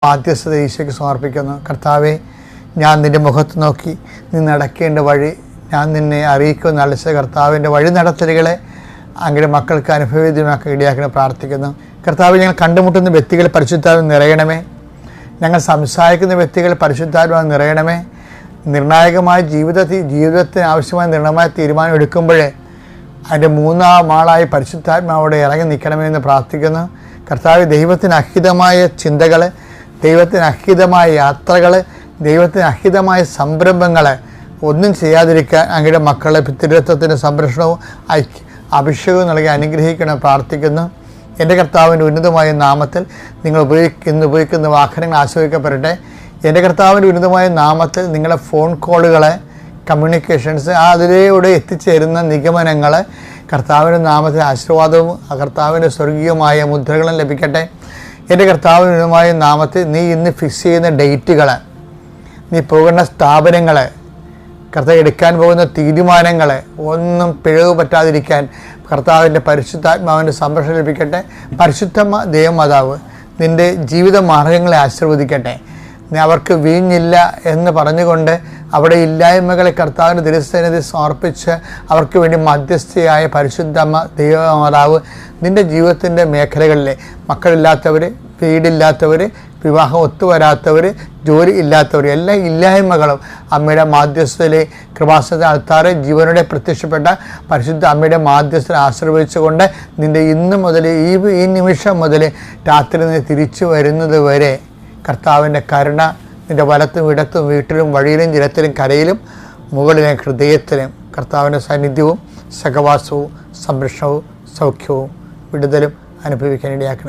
ബാധ്യസ്ഥത ഈശോയ്ക്ക് സമർപ്പിക്കുന്നു. കർത്താവെ, ഞാൻ നിൻ്റെ മുഖത്ത് നോക്കി നീ നടക്കേണ്ട വഴി ഞാൻ നിന്നെ അറിയിക്കുന്ന അളിച്ച കർത്താവിൻ്റെ വഴി നടത്തലുകളെ അങ്ങയുടെ മക്കൾക്ക് അനുഭവവേദ്യമാക്കി ഇടയാക്കണം പ്രാർത്ഥിക്കുന്നു. കർത്താവ്, ഞങ്ങൾ കണ്ടുമുട്ടുന്ന വ്യക്തികൾ പരിശുദ്ധാത്മാവിൽ നിറയണമേ. ഞങ്ങൾ സംസാരിക്കുന്ന വ്യക്തികൾ പരിശുദ്ധാത്മാവിൽ നിറയണമേ. നിർണായകമായ ജീവിതത്തിന് ആവശ്യമായ നിർണയമായ തീരുമാനം എടുക്കുമ്പോഴേ അതിൻ്റെ മൂന്നാം ആളായി പരിശുദ്ധാത്മാവോടെ ഇറങ്ങി നിൽക്കണമെന്ന് പ്രാർത്ഥിക്കുന്നു. കർത്താവ്, ദൈവത്തിന് അഹിതമായ ചിന്തകൾ, ദൈവത്തിന് അഹിതമായ യാത്രകൾ, ദൈവത്തിന് അഹിതമായ സംരംഭങ്ങൾ ഒന്നും ചെയ്യാതിരിക്കാൻ അങ്ങയുടെ മക്കളെ പിതൃത്വത്തിൻ്റെ സംരക്ഷണവും അഭിഷേകവും നൽകി അനുഗ്രഹിക്കണം പ്രാർത്ഥിക്കുന്നു. എൻ്റെ കർത്താവിൻ്റെ ഉന്നതമായ നാമത്തിൽ നിങ്ങൾ ഉപയോഗിക്കുന്ന വാഹനങ്ങൾ ആസ്വദിക്കപ്പെടട്ടെ. എൻ്റെ കർത്താവിൻ്റെ ഉന്നതമായ നാമത്തിൽ നിങ്ങളുടെ ഫോൺ കോളുകളെ, കമ്മ്യൂണിക്കേഷൻസ് അതിലൂടെ എത്തിച്ചേരുന്ന നിഗമനങ്ങൾ കർത്താവിൻ്റെ നാമത്തിൽ ആശീർവാദവും കർത്താവിൻ്റെ സ്വർഗീയമായ മുദ്രകളും ലഭിക്കട്ടെ. എൻ്റെ കർത്താവിൻ്റെ ഉന്നതമായ നാമത്തിൽ നീ ഇന്ന് ഫിക്സ് ചെയ്യുന്ന ഡേറ്റുകൾ, നീ പോകുന്ന സ്ഥാപനങ്ങൾ, കർത്താവ് എടുക്കാൻ പോകുന്ന തീരുമാനങ്ങൾ ഒന്നും പിഴവ് പറ്റാതിരിക്കാൻ കർത്താവിൻ്റെ പരിശുദ്ധാത്മാവിൻ്റെ സംരക്ഷണം ലഭിക്കട്ടെ. പരിശുദ്ധ ദൈവമാതാവ് നിൻ്റെ ജീവിത മാർഗങ്ങളെ ആശീർവദിക്കട്ടെ. അവർക്ക് വീഞ്ഞില്ല എന്ന് പറഞ്ഞുകൊണ്ട് അവിടെ ഇല്ലായ്മകളെ കർത്താവിൻ്റെ തിരുസന്നിധിയിൽ സമർപ്പിച്ച് അവർക്ക് വേണ്ടി മധ്യസ്ഥയായ പരിശുദ്ധ ദൈവമാതാവ് നിൻ്റെ ജീവിതത്തിൻ്റെ മേഖലകളിലെ മക്കളില്ലാത്തവർ, വീടില്ലാത്തവർ, വിവാഹം ഒത്തുവരാത്തവർ, ജോലി ഇല്ലാത്തവർ, എല്ലാ ഇല്ലായ്മകളും അമ്മയുടെ മാധ്യസ്ഥതയിലെ കൃപാസന ആൾത്താറ് ജീവനോടെ പ്രത്യക്ഷപ്പെട്ട പരിശുദ്ധ അമ്മയുടെ മാധ്യസ്ഥനെ ആശ്രയിച്ചുകൊണ്ട് നിൻ്റെ ഇന്ന് മുതൽ ഈ നിമിഷം മുതൽ രാത്രി നിന്ന് തിരിച്ചു വരുന്നത് വരെ കർത്താവിൻ്റെ കരുണ നിൻ്റെ വലത്തും ഇടത്തും വീട്ടിലും വഴിയിലും ജലത്തിലും കരയിലും മുകളിലെ ഹൃദയത്തിലും കർത്താവിൻ്റെ സാന്നിധ്യവും സഹവാസവും സംരക്ഷണവും സൗഖ്യവും വിടുതലും അനുഭവിക്കാൻ ഇടയാക്കണം.